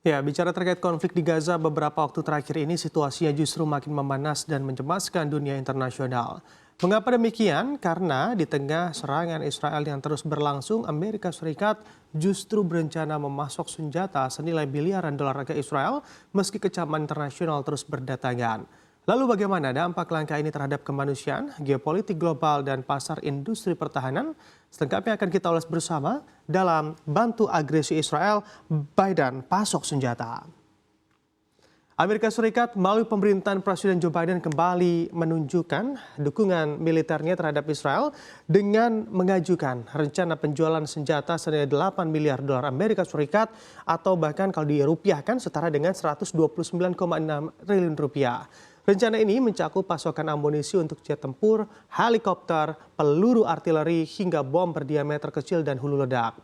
Ya, bicara terkait konflik di Gaza beberapa waktu terakhir ini situasinya justru makin memanas dan mencemaskan dunia internasional. Mengapa demikian? Karena di tengah serangan Israel yang terus berlangsung, Amerika Serikat justru berencana memasok senjata senilai miliaran dolar ke Israel meski kecaman internasional terus berdatangan. Lalu bagaimana dampak langkah ini terhadap kemanusiaan, geopolitik global, dan pasar industri pertahanan? Selengkapnya akan kita ulas bersama dalam Bantu Agresi Israel, Biden pasok senjata. Amerika Serikat melalui pemerintahan Presiden Joe Biden kembali menunjukkan dukungan militernya terhadap Israel dengan mengajukan rencana penjualan senjata senilai 8 miliar dolar Amerika Serikat atau bahkan kalau dirupiahkan setara dengan 129,6 triliun rupiah. Rencana ini mencakup pasokan amunisi untuk jet tempur, helikopter, peluru artileri, hingga bom berdiameter kecil dan hulu ledak.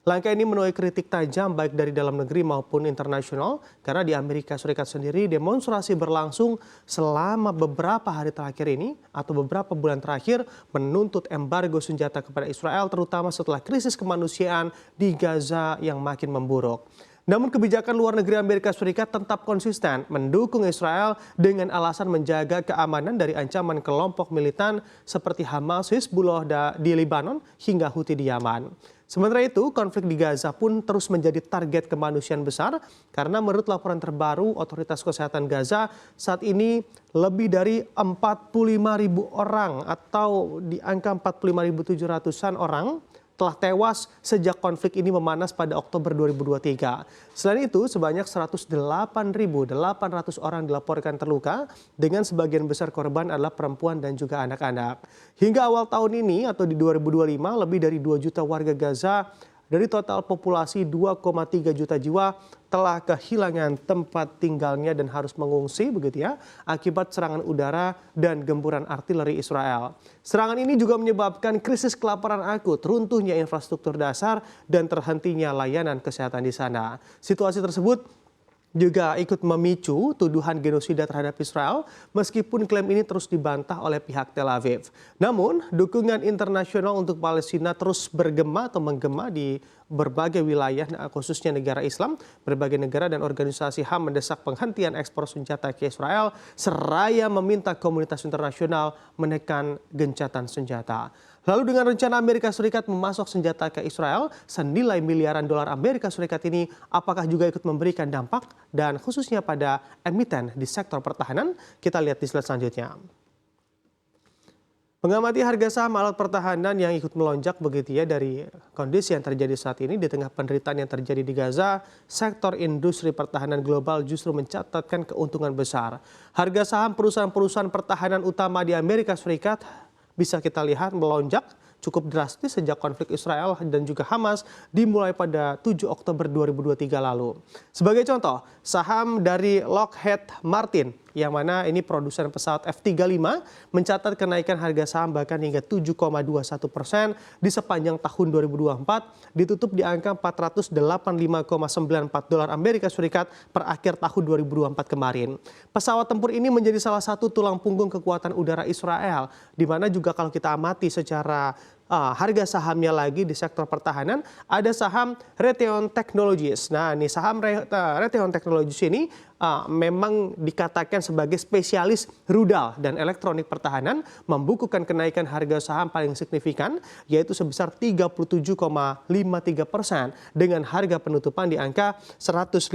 Langkah ini menuai kritik tajam baik dari dalam negeri maupun internasional karena di Amerika Serikat sendiri demonstrasi berlangsung selama beberapa hari terakhir ini atau beberapa bulan terakhir menuntut embargo senjata kepada Israel terutama setelah krisis kemanusiaan di Gaza yang makin memburuk. Namun kebijakan luar negeri Amerika Serikat tetap konsisten mendukung Israel dengan alasan menjaga keamanan dari ancaman kelompok militan seperti Hamas, Hizbullah di Lebanon hingga Houthi di Yaman. Sementara itu, konflik di Gaza pun terus menjadi target kemanusiaan besar karena menurut laporan terbaru Otoritas Kesehatan Gaza saat ini lebih dari 45.000 orang atau di angka 45.700-an orang telah tewas sejak konflik ini memanas pada Oktober 2023. Selain itu, sebanyak 108.800 orang dilaporkan terluka dengan sebagian besar korban adalah perempuan dan juga anak-anak. Hingga awal tahun ini atau di 2025, lebih dari 2 juta warga Gaza dari total populasi 2,3 juta jiwa telah kehilangan tempat tinggalnya dan harus mengungsi begitu ya akibat serangan udara dan gempuran artileri Israel. Serangan ini juga menyebabkan krisis kelaparan akut, runtuhnya infrastruktur dasar dan terhentinya layanan kesehatan di sana. Situasi tersebut juga ikut memicu tuduhan genosida terhadap Israel meskipun klaim ini terus dibantah oleh pihak Tel Aviv. Namun, dukungan internasional untuk Palestina terus bergema atau menggema di berbagai wilayah khususnya negara Islam. Berbagai negara dan organisasi HAM mendesak penghentian ekspor senjata ke Israel seraya meminta komunitas internasional menekan gencatan senjata. Lalu dengan rencana Amerika Serikat memasok senjata ke Israel senilai miliaran dolar Amerika Serikat ini, apakah juga ikut memberikan dampak dan khususnya pada emiten di sektor pertahanan? Kita lihat di slide selanjutnya. Mengamati harga saham alat pertahanan yang ikut melonjak begitu ya dari kondisi yang terjadi saat ini di tengah penderitaan yang terjadi di Gaza, sektor industri pertahanan global justru mencatatkan keuntungan besar. Harga saham perusahaan-perusahaan pertahanan utama di Amerika Serikat bisa kita lihat melonjak cukup drastis sejak konflik Israel dan juga Hamas dimulai pada 7 Oktober 2023 lalu. Sebagai contoh, saham dari Lockheed Martin yang mana ini produsen pesawat F-35 mencatat kenaikan harga saham bahkan hingga 7,21% di sepanjang tahun 2024 ditutup di angka 485,94 dolar Amerika Serikat per akhir tahun 2024 kemarin. Pesawat tempur ini menjadi salah satu tulang punggung kekuatan udara Israel di mana juga kalau kita amati secara harga sahamnya lagi di sektor pertahanan ada saham Raytheon Technologies. Nah, ini saham Raytheon Technologies ini memang dikatakan sebagai spesialis rudal dan elektronik pertahanan membukukan kenaikan harga saham paling signifikan yaitu sebesar 37,53% dengan harga penutupan di angka 115,72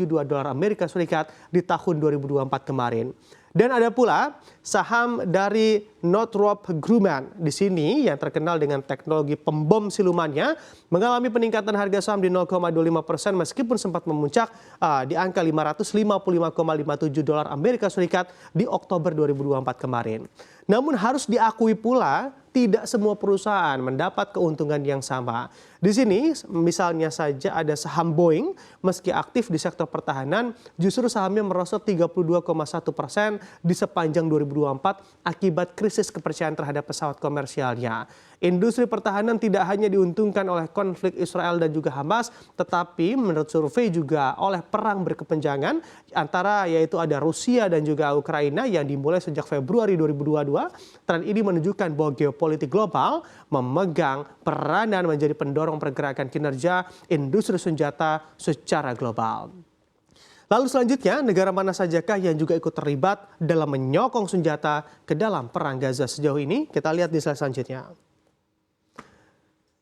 dolar Amerika Serikat di tahun 2024 kemarin. Dan ada pula saham dari Northrop Grumman di sini yang terkenal dengan teknologi pembom silumannya mengalami peningkatan harga saham di 0,25% meskipun sempat memuncak di angka 555,57 dolar Amerika Serikat di Oktober 2024 kemarin. Namun harus diakui pula tidak semua perusahaan mendapat keuntungan yang sama. Di sini misalnya saja ada saham Boeing, meski aktif di sektor pertahanan, justru sahamnya merosot 32,1% di sepanjang 2024 akibat krisis kepercayaan terhadap pesawat komersialnya. Industri pertahanan tidak hanya diuntungkan oleh konflik Israel dan juga Hamas, tetapi menurut survei juga oleh perang berkepanjangan antara yaitu ada Rusia dan juga Ukraina yang dimulai sejak Februari 2022. Tren ini menunjukkan bahwa geopolitik global memegang peranan menjadi pendorong pergerakan kinerja industri senjata secara global. Lalu selanjutnya, negara mana sajakah yang juga ikut terlibat dalam menyokong senjata ke dalam perang Gaza sejauh ini? Kita lihat di slide selanjutnya.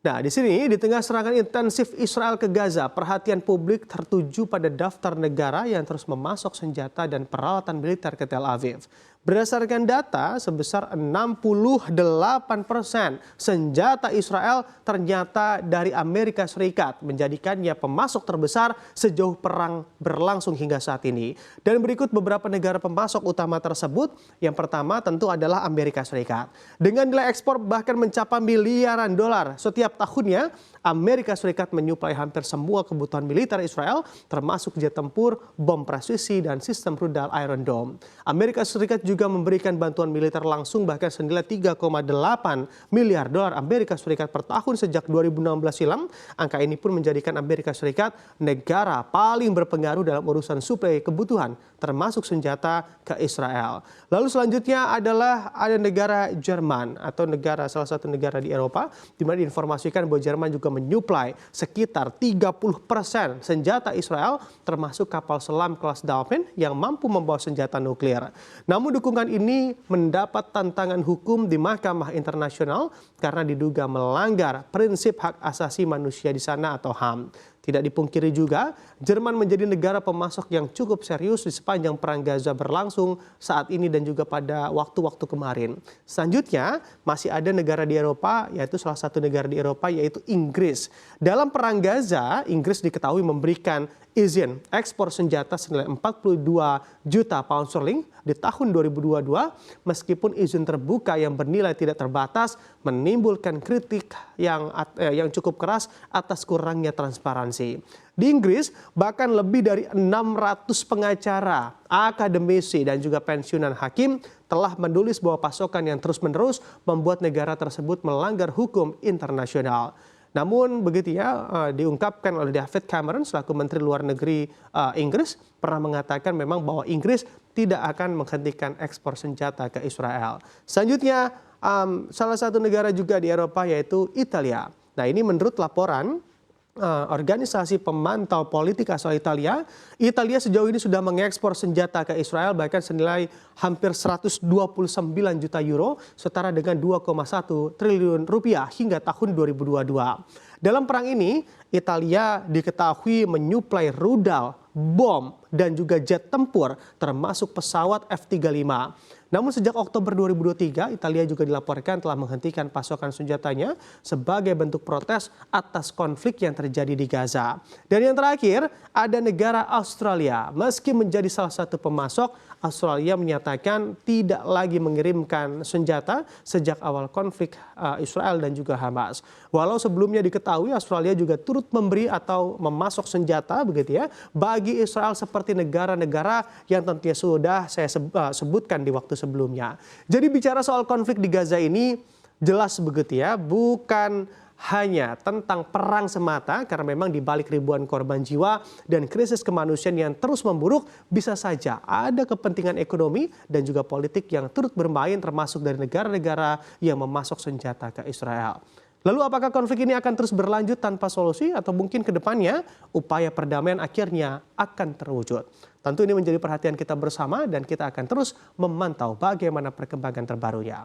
Nah, di sini di tengah serangan intensif Israel ke Gaza, perhatian publik tertuju pada daftar negara yang terus memasok senjata dan peralatan militer ke Tel Aviv. Berdasarkan data, sebesar 68% senjata Israel ternyata dari Amerika Serikat, menjadikannya pemasok terbesar sejauh perang berlangsung hingga saat ini. Dan berikut beberapa negara pemasok utama tersebut. Yang pertama tentu adalah Amerika Serikat. Dengan nilai ekspor bahkan mencapai miliaran dolar setiap tahunnya, Amerika Serikat menyuplai hampir semua kebutuhan militer Israel, termasuk jet tempur, bom presisi, dan sistem rudal Iron Dome. Amerika Serikat juga memberikan bantuan militer langsung bahkan senilai 3,8 miliar dolar Amerika Serikat per tahun sejak 2016 silam. Angka ini pun menjadikan Amerika Serikat negara paling berpengaruh dalam urusan suplai kebutuhan, termasuk senjata ke Israel. Lalu selanjutnya adalah ada negara Jerman atau salah satu negara di Eropa, di mana diinformasikan bahwa Jerman juga menyuplai sekitar 30% senjata Israel, termasuk kapal selam kelas Dolphin yang mampu membawa senjata nuklir. Namun dukungan ini mendapat tantangan hukum di Mahkamah Internasional karena diduga melanggar prinsip hak asasi manusia di sana atau HAM. Tidak dipungkiri juga, Jerman menjadi negara pemasok yang cukup serius di sepanjang perang Gaza berlangsung saat ini dan juga pada waktu-waktu kemarin. Selanjutnya, masih ada negara di Eropa, yaitu salah satu negara di Eropa yaitu Inggris. Dalam perang Gaza, Inggris diketahui memberikan izin ekspor senjata senilai 42 juta pound sterling di tahun 2022, meskipun izin terbuka yang bernilai tidak terbatas menimbulkan kritik yang cukup keras atas kurangnya transparansi. Di Inggris, bahkan lebih dari 600 pengacara, akademisi, dan juga pensiunan hakim telah menulis bahwa pasokan yang terus-menerus membuat negara tersebut melanggar hukum internasional. Namun begitu ya, diungkapkan oleh David Cameron selaku Menteri Luar Negeri Inggris pernah mengatakan memang bahwa Inggris tidak akan menghentikan ekspor senjata ke Israel. Selanjutnya, salah satu negara juga di Eropa yaitu Italia. Nah, ini menurut laporan organisasi pemantau politik asal Italia, Italia sejauh ini sudah mengekspor senjata ke Israel bahkan senilai hampir 129 juta euro, setara dengan 2,1 triliun rupiah hingga tahun 2022. Dalam perang ini, Italia diketahui menyuplai rudal, bom, dan juga jet tempur, termasuk pesawat F-35. Namun sejak Oktober 2023, Italia juga dilaporkan telah menghentikan pasokan senjatanya sebagai bentuk protes atas konflik yang terjadi di Gaza. Dan yang terakhir, ada negara Australia. Meski menjadi salah satu pemasok, Australia menyatakan tidak lagi mengirimkan senjata sejak awal konflik Israel dan juga Hamas. Walau sebelumnya diketahui Australia juga turut memberi atau memasok senjata begitu ya bagi Israel seperti negara-negara yang tentunya sudah saya sebutkan di waktu sebelumnya. Jadi bicara soal konflik di Gaza ini jelas begitu ya, bukan hanya tentang perang semata, karena memang di balik ribuan korban jiwa dan krisis kemanusiaan yang terus memburuk, bisa saja ada kepentingan ekonomi dan juga politik yang turut bermain, termasuk dari negara-negara yang memasok senjata ke Israel. Lalu apakah konflik ini akan terus berlanjut tanpa solusi atau mungkin ke depannya upaya perdamaian akhirnya akan terwujud? Tentu ini menjadi perhatian kita bersama dan kita akan terus memantau bagaimana perkembangan terbarunya.